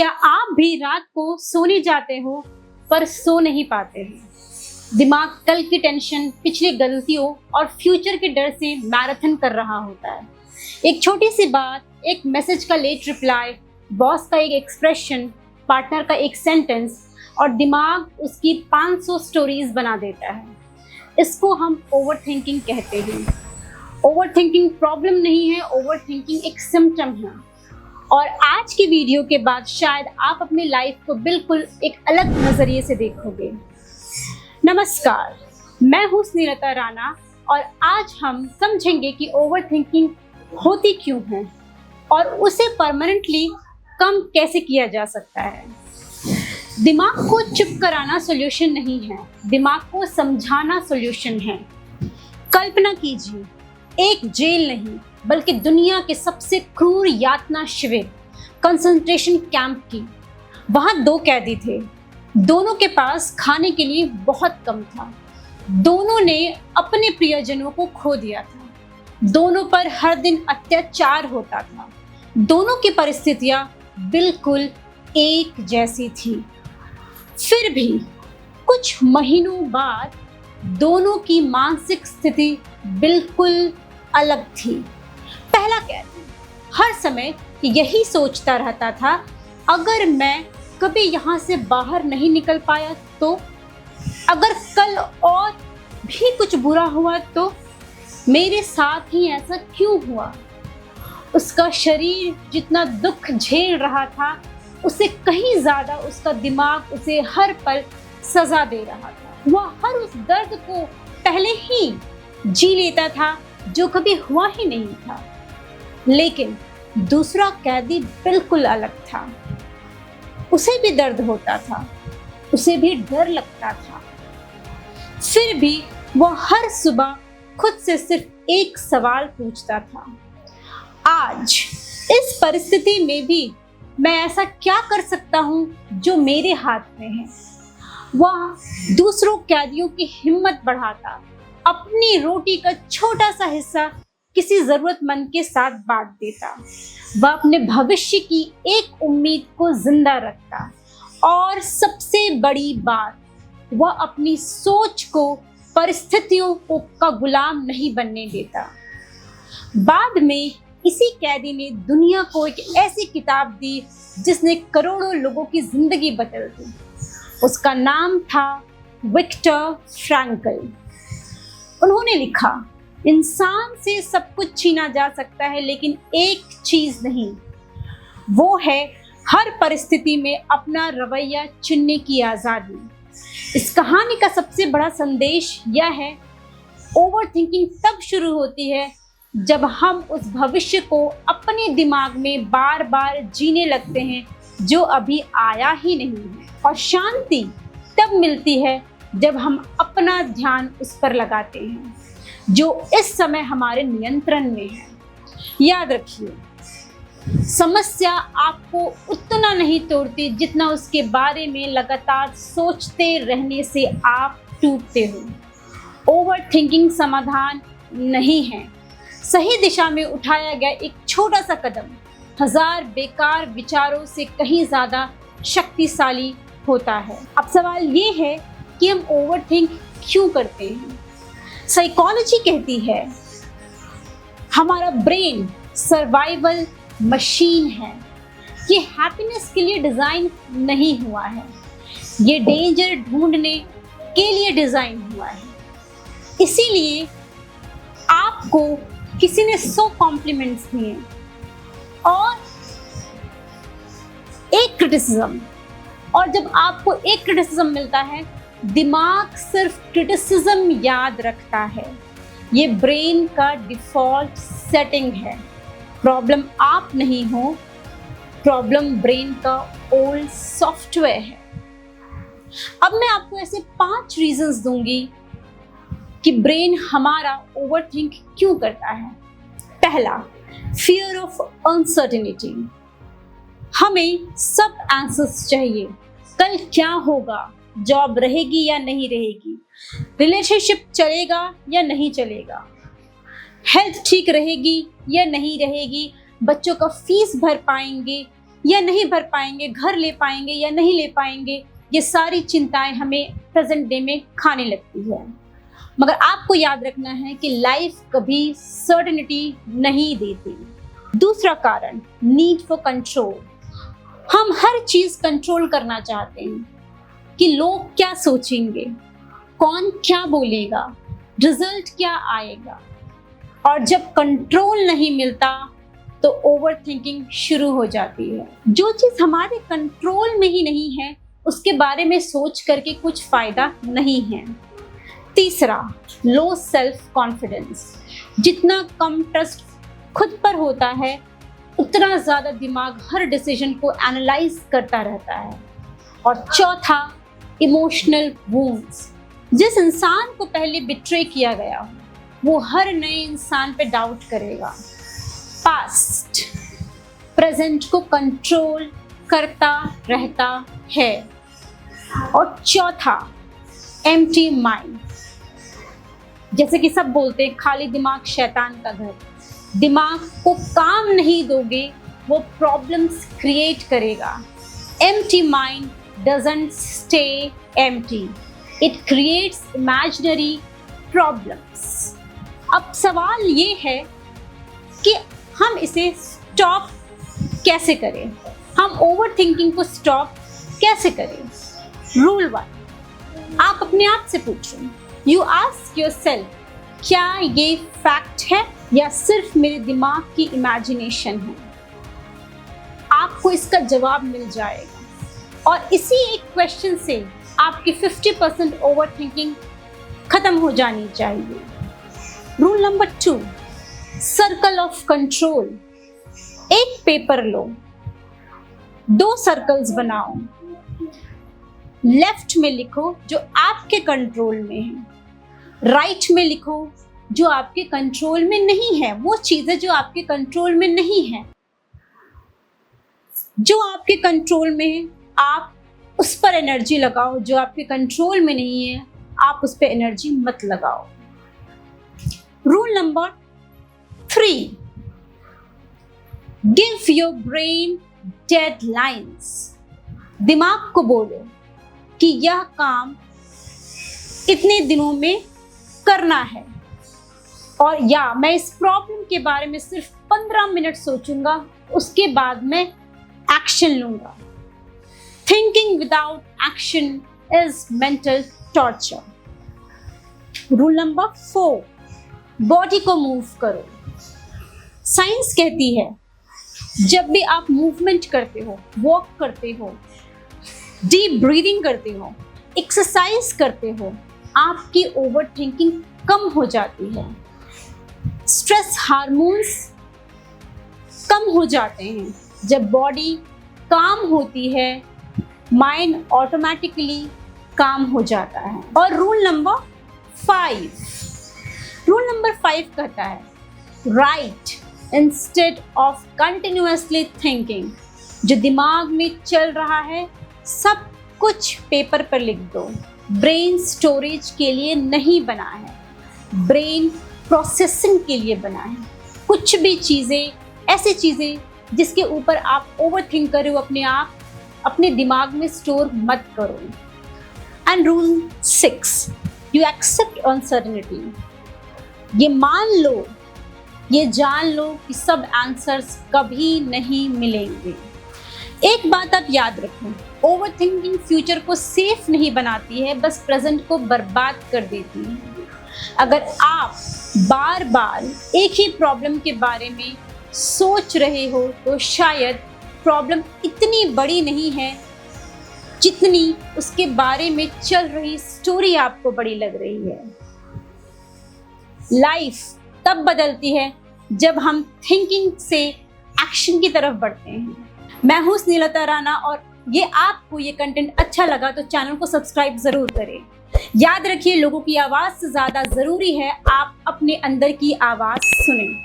क्या आप भी रात को सोने जाते हो पर सो नहीं पाते हो? दिमाग कल की टेंशन, पिछली गलतियों और फ्यूचर के डर से मैराथन कर रहा होता है। एक छोटी सी बात, एक मैसेज का लेट रिप्लाई, बॉस का एक एक्सप्रेशन, पार्टनर का एक सेंटेंस और दिमाग उसकी 500 स्टोरीज बना देता है। इसको हम ओवरथिंकिंग कहते हैं। ओवरथिंकिंग प्रॉब्लम नहीं है, ओवरथिंकिंग एक सिम्टम है। और आज की वीडियो के बाद शायद आप अपनी लाइफ को बिल्कुल एक अलग नजरिए से देखोगे। नमस्कार, मैं हूँ स्नेहलता राणा और आज हम समझेंगे कि ओवरथिंकिंग होती क्यों है और उसे परमानेंटली कम कैसे किया जा सकता है। दिमाग को चुप कराना सॉल्यूशन नहीं है, दिमाग को समझाना सॉल्यूशन है। कल्पना कीजिए, एक जेल नहीं बल्कि दुनिया के सबसे क्रूर यातना शिविर, कंसंट्रेशन कैंप की। वहां 2 कैदी थे। दोनों के पास खाने के लिए बहुत कम था। दोनों ने अपने प्रियजनों को खो दिया था। दोनों पर हर दिन अत्याचार होता था। दोनों की परिस्थितियां बिल्कुल एक जैसी थी। फिर भी कुछ महीनों बाद दोनों की मानसिक स्थिति बिल्कुल अलग थी। पहला कैदी हर समय यही सोचता रहता था, अगर मैं कभी यहाँ से बाहर नहीं निकल पाया तो, अगर कल और भी कुछ बुरा हुआ तो, मेरे साथ ही ऐसा क्यों हुआ। उसका शरीर जितना दुख झेल रहा था, उससे कहीं ज्यादा उसका दिमाग उसे हर पल सजा दे रहा था। वह हर उस दर्द को पहले ही जी लेता था जो कभी हुआ ही नहीं था। लेकिन दूसरा कैदी बिल्कुल अलग था। उसे भी दर्द होता था, उसे भी डर लगता था। फिर भी वह हर सुबह खुद से सिर्फ एक सवाल पूछता था, आज इस परिस्थिति में भी मैं ऐसा क्या कर सकता हूं जो मेरे हाथ में है। वह दूसरों कैदियों की हिम्मत बढ़ाता, अपनी रोटी का छोटा सा हिस्सा किसी जरूरतमंद के साथ बांट देता। वह अपने भविष्य की एक उम्मीद को जिंदा रखता और सबसे बड़ी बात, वह अपनी सोच को परिस्थितियों का गुलाम नहीं बनने देता। बाद में इसी कैदी ने दुनिया को एक ऐसी किताब दी जिसने करोड़ों लोगों की जिंदगी बदल दी। उसका नाम था विक्टर फ्रैंकल। उन्होंने लिखा, इंसान से सब कुछ छीना जा सकता है लेकिन एक चीज नहीं, वो है हर परिस्थिति में अपना रवैया चुनने की आजादी। इस कहानी का सबसे बड़ा संदेश यह है, ओवरथिंकिंग तब शुरू होती है जब हम उस भविष्य को अपने दिमाग में बार बार जीने लगते हैं जो अभी आया ही नहीं है। और शांति तब मिलती है जब हम अपना ध्यान उस पर लगाते हैं जो इस समय हमारे नियंत्रण में है। याद रखिए, समस्या आपको उतना नहीं तोड़ती जितना उसके बारे में लगातार सोचते रहने से आप टूटते हो। ओवरथिंकिंग समाधान नहीं है, सही दिशा में उठाया गया एक छोटा सा कदम 1000 बेकार विचारों से कहीं ज्यादा शक्तिशाली होता है। अब सवाल ये है कि हम ओवरथिंक क्यों करते हैं। साइकोलॉजी कहती है, हमारा ब्रेन सर्वाइवल मशीन है। ये हैप्पीनेस के लिए डिजाइन नहीं हुआ है, ये डेंजर ढूंढने के लिए डिजाइन हुआ है। इसीलिए आपको किसी ने 100 कॉम्प्लीमेंट्स दिए और एक क्रिटिसिज्म, और जब आपको एक क्रिटिसिज्म मिलता है, दिमाग सिर्फ क्रिटिसिज्म याद रखता है। ये ब्रेन का डिफॉल्ट सेटिंग है। प्रॉब्लम आप नहीं हो, प्रॉब्लम ब्रेन का ओल्ड सॉफ्टवेयर है। अब मैं आपको ऐसे 5 रीजंस दूंगी कि ब्रेन हमारा ओवरथिंक क्यों करता है। पहला, फियर ऑफ अनसर्टेनिटी। हमें सब आंसर्स चाहिए। कल क्या होगा, जॉब रहेगी या नहीं रहेगी, रिलेशनशिप चलेगा या नहीं चलेगा, हेल्थ ठीक रहेगी या नहीं रहेगी, बच्चों का फीस भर पाएंगे या नहीं भर पाएंगे, घर ले पाएंगे या नहीं ले पाएंगे, ये सारी चिंताएं हमें प्रेजेंट डे में खाने लगती है। मगर आपको याद रखना है कि लाइफ कभी सर्टेनिटी नहीं देती। दूसरा कारण, नीड फॉर कंट्रोल। हम हर चीज कंट्रोल करना चाहते हैं कि लोग क्या सोचेंगे, कौन क्या बोलेगा, रिजल्ट क्या आएगा। और जब कंट्रोल नहीं मिलता तो ओवर थिंकिंग शुरू हो जाती है। जो चीज हमारे कंट्रोल में ही नहीं है उसके बारे में सोच करके कुछ फायदा नहीं है। तीसरा, लो सेल्फ कॉन्फिडेंस। जितना कम ट्रस्ट खुद पर होता है उतना ज़्यादा दिमाग हर डिसीजन को एनालाइज करता रहता है। और चौथा, इमोशनल वुंड्स। जिस इंसान को पहले बिट्रे किया गया हो वो हर नए इंसान पे डाउट करेगा। पास्ट प्रेजेंट को कंट्रोल करता रहता है। और चौथा, एम्प्टी माइंड। जैसे कि सब बोलते हैं खाली दिमाग शैतान का घर। दिमाग को काम नहीं दोगे वो प्रॉब्लम्स क्रिएट करेगा। Empty mind doesn't stay empty, it creates imaginary problems. अब सवाल ये है कि हम इसे स्टॉप कैसे करें, हम ओवर थिंकिंग को स्टॉप कैसे करें। रूल 1, आप अपने आप से पूछो, यू आस्क योरसेल्फ, क्या ये फैक्ट है या सिर्फ मेरे दिमाग की इमेजिनेशन है। आपको इसका जवाब मिल जाएगा और इसी एक क्वेश्चन से आपकी 50% ओवर थिंकिंग खत्म हो जानी चाहिए। Rule number 2, circle of control. एक पेपर लो, 2 सर्कल्स बनाओ। लेफ्ट में लिखो जो आपके कंट्रोल में है, राइट में लिखो जो आपके कंट्रोल में नहीं है। वो चीजें जो आपके कंट्रोल में नहीं है, जो आपके कंट्रोल में है आप उस पर एनर्जी लगाओ, जो आपके कंट्रोल में नहीं है आप उस पर एनर्जी मत लगाओ। Rule number 3, give your brain deadlines. दिमाग को बोलो कि यह काम इतने दिनों में करना है और या मैं इस प्रॉब्लम के बारे में सिर्फ 15 मिनट सोचूंगा, उसके बाद मैं एक्शन लूंगा। Thinking without action is mental torture. Rule number 4, body को मूव करो। साइंस कहती है जब भी आप मूवमेंट करते हो, वॉक करते हो, डीप ब्रीदिंग करते हो, एक्सरसाइज करते हो, आपकी ओवर थिंकिंग कम हो जाती है। स्ट्रेस हार्मोन्स कम हो जाते हैं। जब बॉडी काम होती है माइंड ऑटोमेटिकली काम हो जाता है। और रूल नंबर 5 कहता है right instead of continuously thinking. जो दिमाग में चल रहा है सब कुछ पेपर पर लिख दो। ब्रेन स्टोरेज के लिए नहीं बना है, ब्रेन प्रोसेसिंग के लिए बना है। कुछ भी चीज़ें, ऐसी चीज़ें जिसके ऊपर आप ओवर थिंक कर रहे हो अपने दिमाग में स्टोर मत करो। And rule 6, you accept uncertainty. ये मान लो, ये जान लो कि सब आंसर्स कभी नहीं मिलेंगे। एक बात आप याद रखो, ओवर थिंकिंग फ्यूचर को सेफ नहीं बनाती है, बस प्रेजेंट को बर्बाद कर देती है। अगर आप बार बार एक ही प्रॉब्लम के बारे में सोच रहे हो तो शायद प्रॉब्लम इतनी बड़ी नहीं है जितनी उसके बारे में चल रही स्टोरी आपको बड़ी लग रही है। लाइफ तब बदलती है जब हम थिंकिंग से एक्शन की तरफ बढ़ते हैं। मैं हूं स्नेहलता राणा और आपको ये कंटेंट अच्छा लगा तो चैनल को सब्सक्राइब जरूर करें। याद रखिए, लोगों की आवाज से ज्यादा जरूरी है आप अपने अंदर की आवाज सुनें।